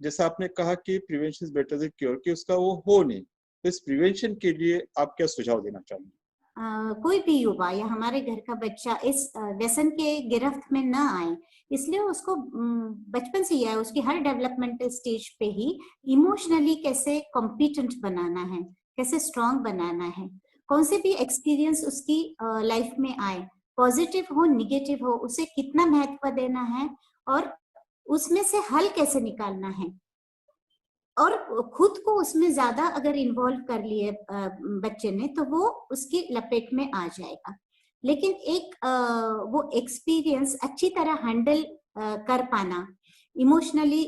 जैसा आपने कहा कि prevention is better than cure, कि उसका वो हो नहीं, तो इस प्रिवेंशन के लिए आप क्या सुझाव देना चाहेंगे? कोई भी युवा या हमारे घर का बच्चा इस व्यसन के गिरफ्त में न आए, इसलिए उसको बचपन से ही है, उसकी हर डेवलपमेंटल स्टेज पे ही इमोशनली कैसे कॉम्पिटेंट बनाना है, कैसे स्ट्रांग बनाना है, कौन से भी एक्सपीरियंस उसकी लाइफ में आए, पॉजिटिव हो निगेटिव हो, उसे कितना महत्व देना है और उसमें से हल कैसे निकालना है, और खुद को उसमें ज्यादा अगर इन्वॉल्व कर लिए बच्चे ने तो वो उसकी लपेट में आ जाएगा। लेकिन एक वो एक्सपीरियंस अच्छी तरह हैंडल कर पाना, इमोशनली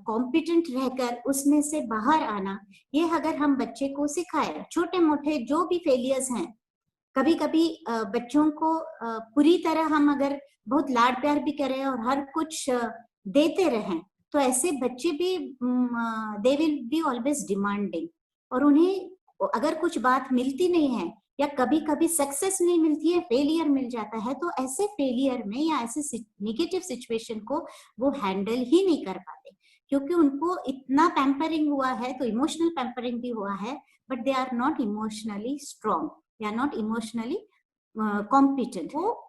कॉम्पिटेंट रहकर उसमें से बाहर आना, ये अगर हम बच्चे को सिखाए, छोटे मोटे जो भी फेलियर्स हैं, कभी कभी बच्चों को पूरी तरह हम अगर बहुत लाड प्यार भी करें और हर कुछ देते रहें, तो ऐसे बच्चे भी they will be always demanding, और उन्हें अगर कुछ बात मिलती नहीं है या कभी कभी सक्सेस नहीं मिलती है, फेलियर मिल जाता है, तो ऐसे फेलियर में या ऐसे नेगेटिव सिचुएशन को वो हैंडल ही नहीं कर पाते, क्योंकि उनको इतना पैम्परिंग हुआ है, तो इमोशनल पैम्परिंग भी हुआ है, but they are not emotionally strong, they are not emotionally competent. वो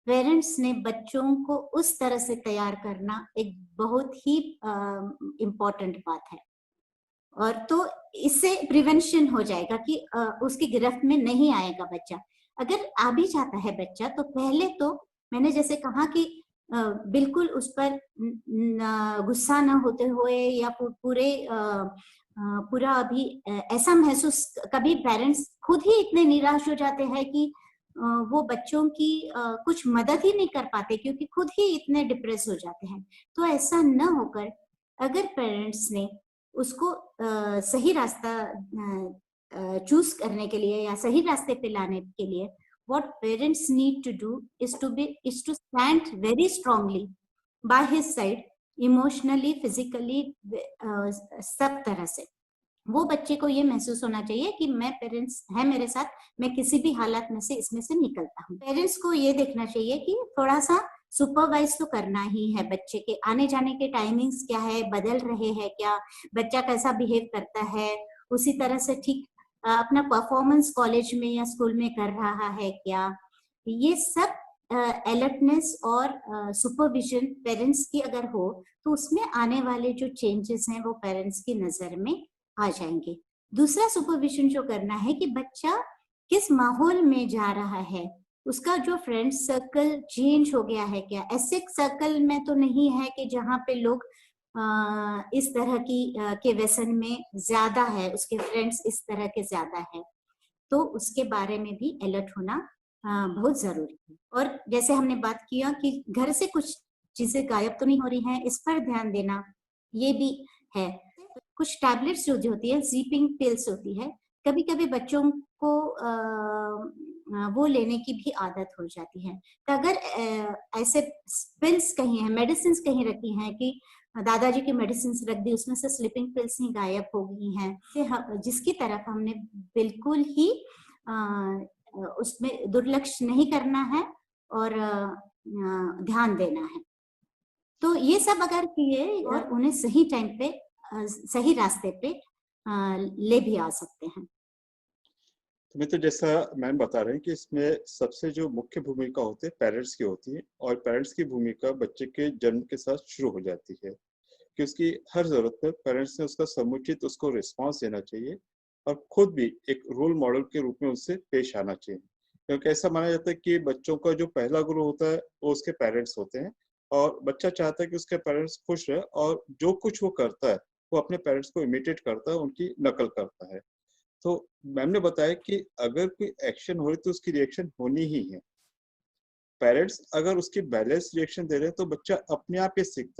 पेरेंट्स ने बच्चों को उस तरह से तैयार करना एक बहुत ही इम्पोर्टेंट बात है, और तो इससे प्रिवेंशन हो जाएगा कि उसकी गिरफ्त में नहीं आएगा बच्चा। अगर आ भी जाता है बच्चा, तो पहले तो मैंने जैसे कहा कि बिल्कुल उस पर गुस्सा ना होते हुए या पूरा अभी ऐसा महसूस, कभी पेरेंट्स खुद ही इतने निराश हो जाते हैं कि वो बच्चों की कुछ मदद ही नहीं कर पाते, क्योंकि खुद ही इतने डिप्रेस हो जाते हैं। तो ऐसा न होकर अगर पेरेंट्स ने उसको सही रास्ता चूज करने के लिए या सही रास्ते पे लाने के लिए, what parents need to do is to stand very strongly by his side, emotionally, physically, सब तरह से। वो बच्चे को ये महसूस होना चाहिए कि मैं, पेरेंट्स है मेरे साथ, मैं किसी भी हालत में से इसमें से निकलता हूँ। पेरेंट्स को ये देखना चाहिए कि थोड़ा सा सुपरवाइज तो करना ही है, बच्चे के आने जाने के टाइमिंग्स क्या है, बदल रहे हैं क्या, बच्चा कैसा बिहेव करता है, उसी तरह से ठीक अपना परफॉर्मेंस कॉलेज में या स्कूल में कर रहा है क्या, ये सब अलर्टनेस और सुपरविजन पेरेंट्स की अगर हो, तो उसमें आने वाले जो चेंजेस हैं वो पेरेंट्स की नजर में आ जाएंगे। दूसरा सुपरविजन जो करना है कि बच्चा किस माहौल में जा रहा है, उसका जो फ्रेंड सर्कल चेंज हो गया है क्या, ऐसे सर्कल में तो नहीं है कि जहाँ पे लोग इस तरह की के व्यसन में ज्यादा है, उसके फ्रेंड्स इस तरह के ज्यादा है, तो उसके बारे में भी अलर्ट होना बहुत जरूरी है। और जैसे हमने बात किया कि घर से कुछ चीजें गायब तो नहीं हो रही हैं, इस पर ध्यान देना ये भी है। कुछ टैबलेट्स जो होती है, स्लीपिंग पिल्स होती है, कभी कभी बच्चों को वो लेने की भी आदत हो जाती है, तो अगर ऐसे पिल्स कहीं है, मेडिसिन कहीं रखी हैं कि दादाजी की मेडिसिन रख दी, उसमें से स्लीपिंग पिल्स ही गायब हो गई हैं, जिसकी तरफ हमने बिल्कुल ही उसमें दुर्लक्ष्य नहीं करना है और ध्यान देना है। तो ये सब अगर किए और उन्हें सही टाइम पे सही रास्ते पे ले भी आ सकते हैं। तो मैं तो जैसा मैम बता रहे हैं कि इसमें सबसे जो मुख्य भूमिका होती है पेरेंट्स की होती है, और पेरेंट्स की भूमिका बच्चे के जन्म के साथ शुरू हो जाती है कि उसकी हर जरूरत पर पेरेंट्स ने उसका समुचित उसको रिस्पांस देना चाहिए और खुद भी एक रोल मॉडल के रूप में उससे पेश आना चाहिए, क्योंकि ऐसा माना जाता है कि बच्चों का जो पहला गुरु होता है वो उसके पेरेंट्स होते हैं, और बच्चा चाहता है कि उसके पेरेंट्स खुश रहे और जो कुछ वो करता है वो अपने पेरेंट्स को इमिटेट करता है, उनकी नकल करता है। तो मैम ने बताया कि अगर कोई एक्शन हो रही तो उसकी रिएक्शन होनी ही है। पेरेंट्स अगर उसकी बैलेंस रिएक्शन दे रहे हैं तो बच्चा अपने आप ही सीखता है।